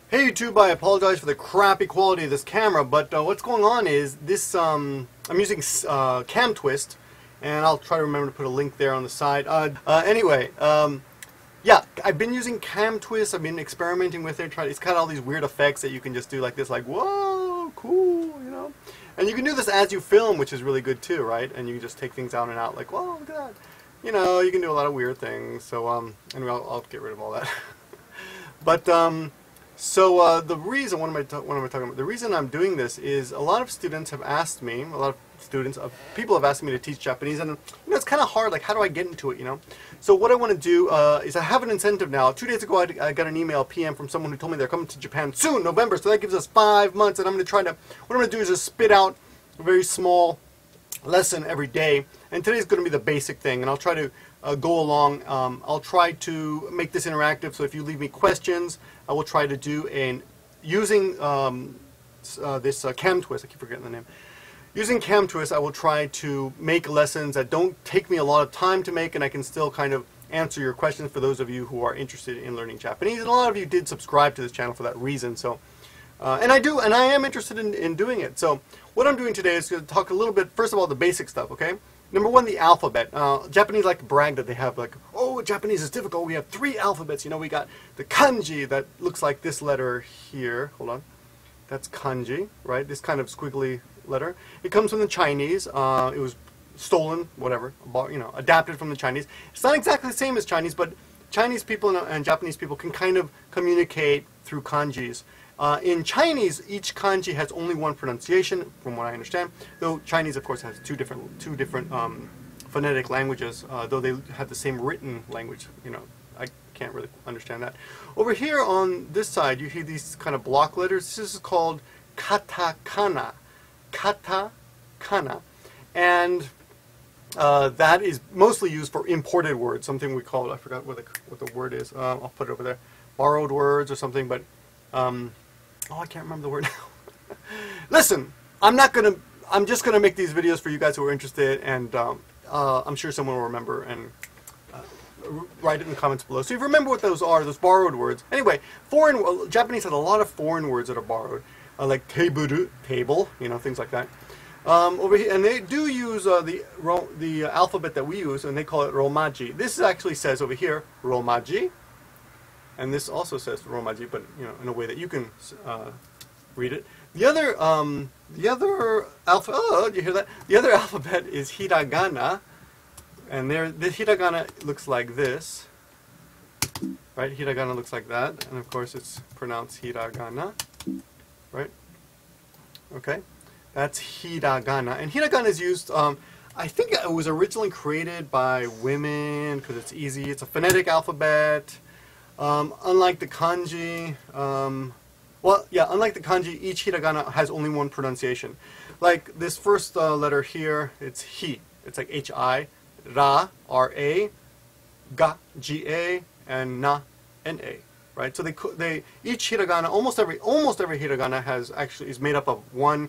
Hey YouTube, I apologize for the crappy quality of this camera, but what's going on is this, I'm using Camtwist, and I'll try to remember to put a link there on the side. Yeah, I've been using Camtwist, I've been experimenting with it, it's got all these weird effects that you can just do like this, like, whoa, cool, you know? And you can do this as you film, which is really good too, right? And you can just take things out and out, like, whoa, look at that. You know, you can do a lot of weird things, so, anyway, I'll get rid of all that. But, so the reason, what am I talking about? The reason I'm doing this is a lot of students have asked me, people have asked me to teach Japanese, and you know, it's kind of hard, like how do I get into it, you know? So what I want to do is I have an incentive now. 2 days ago I got an email PM from someone who told me they're coming to Japan soon, November, so that gives us 5 months, and what I'm going to do is just spit out a very small lesson every day, and today's going to be the basic thing, and I'll try to go along. I'll try to make this interactive, so if you leave me questions, I will try to do using this Camtwist. I keep forgetting the name. Using Camtwist, I will try to make lessons that don't take me a lot of time to make, and I can still kind of answer your questions for those of you who are interested in learning Japanese. And a lot of you did subscribe to this channel for that reason. So, and I am interested in doing it. So, what I'm doing today is going to talk a little bit, first of all, the basic stuff. Okay. Number one, the alphabet. Japanese like to brag that they have like, oh, Japanese is difficult. We have 3 alphabets. You know, we got the kanji that looks like this letter here. Hold on. That's kanji, right? This kind of squiggly letter. It comes from the Chinese. It was stolen, whatever, you know, adapted from the Chinese. It's not exactly the same as Chinese, but Chinese people and Japanese people can kind of communicate through kanjis. In Chinese, each kanji has only one pronunciation, from what I understand. Though Chinese, of course, has two different phonetic languages. Though they have the same written language, you know, I can't really understand that. Over here on this side, you hear these kind of block letters. This is called katakana, katakana, and that is mostly used for imported words. Something we call, I forgot what the word is. I'll put it over there. Borrowed words or something, but. Oh, I can't remember the word now. Listen, I'm just gonna make these videos for you guys who are interested, and I'm sure someone will remember and write it in the comments below. So if you remember what those are, those borrowed words. Anyway, Japanese has a lot of foreign words that are borrowed, like teburu, table, you know, things like that. Over here, and they do use the alphabet that we use, and they call it ROMAJI. This actually says over here ROMAJI. And this also says ROMAJI, but you know, in a way that you can read it. The other alphabet. Oh, did you hear that? The other alphabet is Hiragana, and the Hiragana looks like this, right? Hiragana looks like that, and of course it's pronounced Hiragana, right? Okay, that's Hiragana, and Hiragana is used. I think it was originally created by women because it's easy. It's a phonetic alphabet. Unlike the kanji, unlike the kanji, each hiragana has only one pronunciation. Like this first letter here, it's hi. It's like H-I, ra, R-A, ga, G-A, and na, N-A. Right? So each hiragana, almost every hiragana is made up of one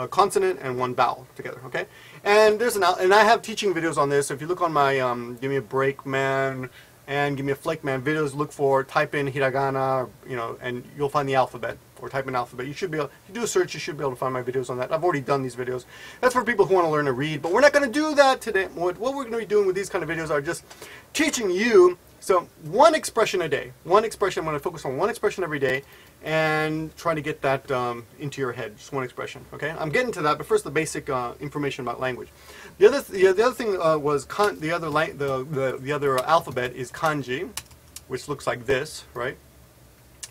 consonant and one vowel together. Okay, and and I have teaching videos on this. So if you look on my Gimmeabreakman and Gimmeabreakman videos, type in hiragana, you know, and you'll find the alphabet, or type in alphabet. You should be able, if you do a search, you should be able to find my videos on that. I've already done these videos. That's for people who want to learn to read, but we're not going to do that today. What we're going to be doing with these kind of videos are just teaching you, so one expression a day. One expression, I'm going to focus on one expression every day, and try to get that into your head, just one expression, okay? I'm getting to that, but first the basic information about language. The other thing was the other alphabet is kanji, which looks like this, right?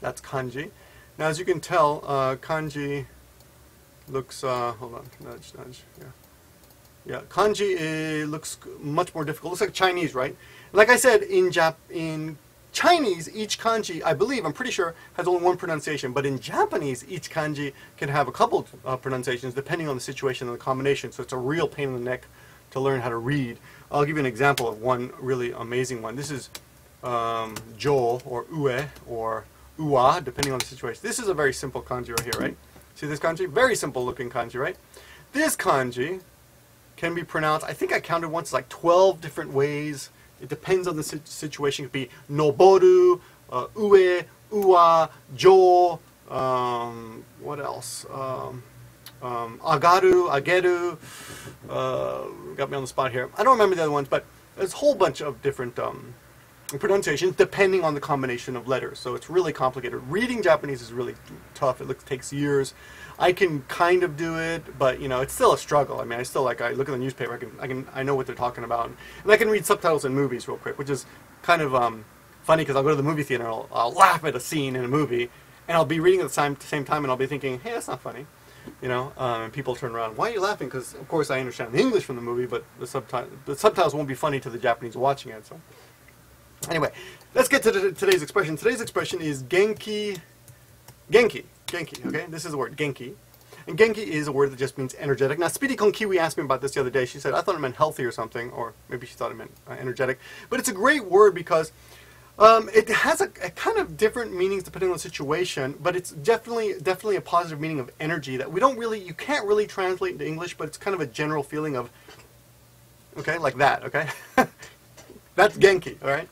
That's kanji. Now, as you can tell, kanji looks. Hold on, nudge, nudge. Yeah, kanji looks much more difficult. Looks like Chinese, right? Like I said, in Chinese, each kanji, I'm pretty sure, has only one pronunciation. But in Japanese, each kanji can have a couple pronunciations depending on the situation and the combination. So it's a real pain in the neck to learn how to read. I'll give you an example of one really amazing one. This is jo, or ue, or uwa, depending on the situation. This is a very simple kanji right here, right? See this kanji? Very simple looking kanji, right? This kanji can be pronounced, I think I counted once, like 12 different ways. It depends on the situation. It could be noboru, ue, uwa, jo, What else? Agaru, ageru. Got me on the spot here. I don't remember the other ones, but there's a whole bunch of different pronunciations depending on the combination of letters. So it's really complicated. Reading Japanese is really tough. It takes years. I can kind of do it, but you know, it's still a struggle. I mean, I look at the newspaper. I know what they're talking about, and I can read subtitles in movies real quick, which is kind of funny because I'll go to the movie theater and I'll laugh at a scene in a movie, and I'll be reading at the same time, and I'll be thinking, hey, that's not funny. You know, and people turn around, why are you laughing? Because, of course, I understand the English from the movie, but the subtitles won't be funny to the Japanese watching it. So, anyway, let's get to today's expression. Today's expression is Genki. Genki. Genki, okay? This is the word, Genki. And Genki is a word that just means energetic. Now, Speedy Kon Kiwi asked me about this the other day. She said, I thought it meant healthy or something, or maybe she thought it meant energetic. But it's a great word because it has a kind of different meanings depending on the situation, but it's definitely a positive meaning of energy that you can't really translate into English, but it's kind of a general feeling of, okay, like that, okay? That's Genki, all right?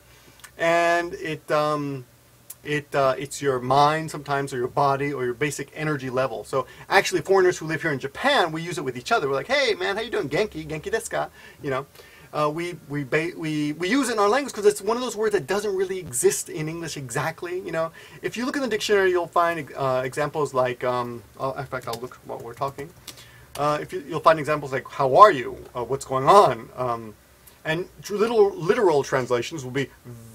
And it's your mind sometimes, or your body, or your basic energy level. So actually, foreigners who live here in Japan, we use it with each other. We're like, hey man, how you doing? Genki, Genki desu ka? You know. We use it in our language because it's one of those words that doesn't really exist in English exactly. You know, if you look in the dictionary, you'll find examples like, in fact, I'll look while we're talking. You'll find examples like, how are you? What's going on? And literal translations will be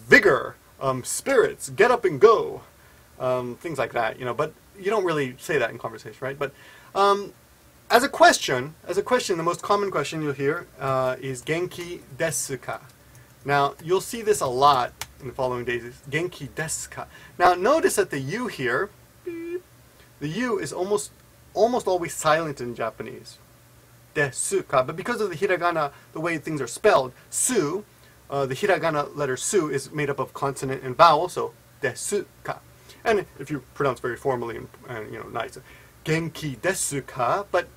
vigor, spirits, get up and go, things like that. You know, but you don't really say that in conversation, right? But as a question, the most common question you'll hear is Genki desu ka? Now, you'll see this a lot in the following days. Genki desu ka? Now, notice that the U here, beep, the U is almost always silent in Japanese. Desu ka. But because of the hiragana, the way things are spelled, su, the hiragana letter su is made up of consonant and vowel, so desu ka. And if you pronounce very formally and you know, nice, Genki desu ka, but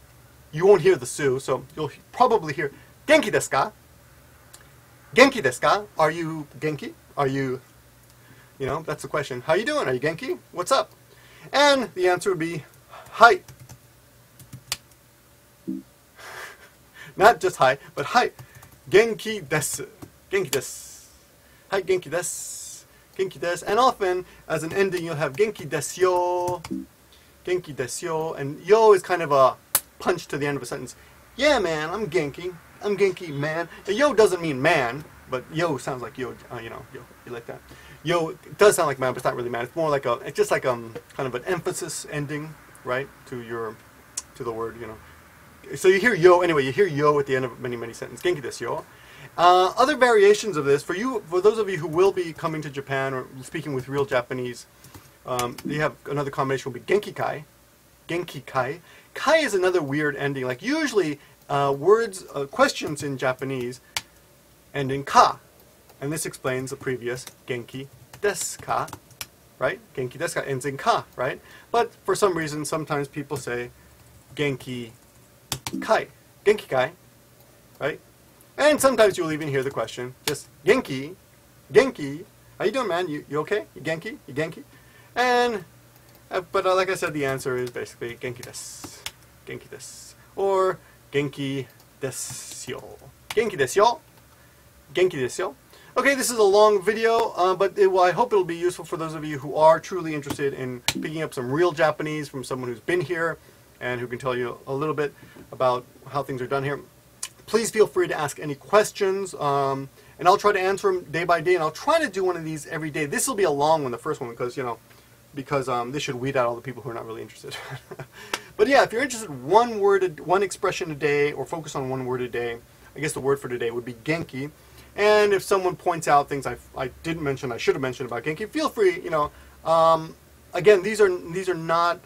you won't hear the su, so you'll probably hear Genki desu ka? Genki desu ka? Are you Genki? Are you, you know, that's the question. How you doing? Are you Genki? What's up? And the answer would be, hi. Not just hi, but hi. Genki desu. Genki desu. Hi, Genki desu. Genki desu. And often, as an ending, you'll have Genki desu yo. Genki desu yo, and yo is kind of a punch to the end of a sentence. Yeah, man, I'm Genki. I'm Genki, man. Now, yo doesn't mean man, but yo sounds like yo. You know, yo. You like that? Yo does sound like man, but it's not really man. It's more like it's just like kind of an emphasis ending, right, to the word. You know. So you hear yo anyway. You hear yo at the end of many sentences. Genki desu yo. Other variations of this for those of you who will be coming to Japan or speaking with real Japanese. You have another combination will be Genki kai. Genki kai. Kai is another weird ending. Like usually questions in Japanese end in ka. And this explains the previous Genki desu ka. Right? Genki desu ka ends in ka, right? But for some reason, sometimes people say Genki kai. Genki kai. Right? And sometimes you'll even hear the question, just Genki. Genki. How you doing, man? You okay? You Genki? You Genki? And, but like I said, the answer is basically Genki desu. Genki desu. Or Genki desu yo. Genki desu yo. Genki desu yo. Okay, this is a long video, but I hope it'll be useful for those of you who are truly interested in picking up some real Japanese from someone who's been here and who can tell you a little bit about how things are done here. Please feel free to ask any questions. And I'll try to answer them day by day, and I'll try to do one of these every day. This will be a long one, the first one, because, you know, this should weed out all the people who are not really interested. But yeah, if you're interested in one expression a day, or focus on one word a day, I guess the word for today would be Genki. And if someone points out things I didn't mention, I should have mentioned about Genki, feel free, you know. Again, these are not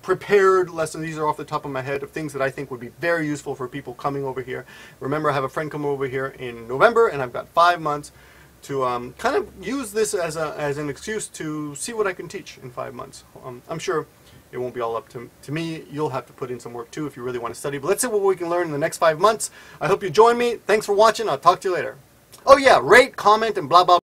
prepared lessons. These are off the top of my head of things that I think would be very useful for people coming over here. Remember, I have a friend come over here in November, and I've got 5 months to kind of use this as an excuse to see what I can teach in 5 months. I'm sure it won't be all up to me. You'll have to put in some work too if you really want to study. But let's see what we can learn in the next 5 months. I hope you join me. Thanks for watching. I'll talk to you later. Oh yeah, rate, comment, and blah, blah.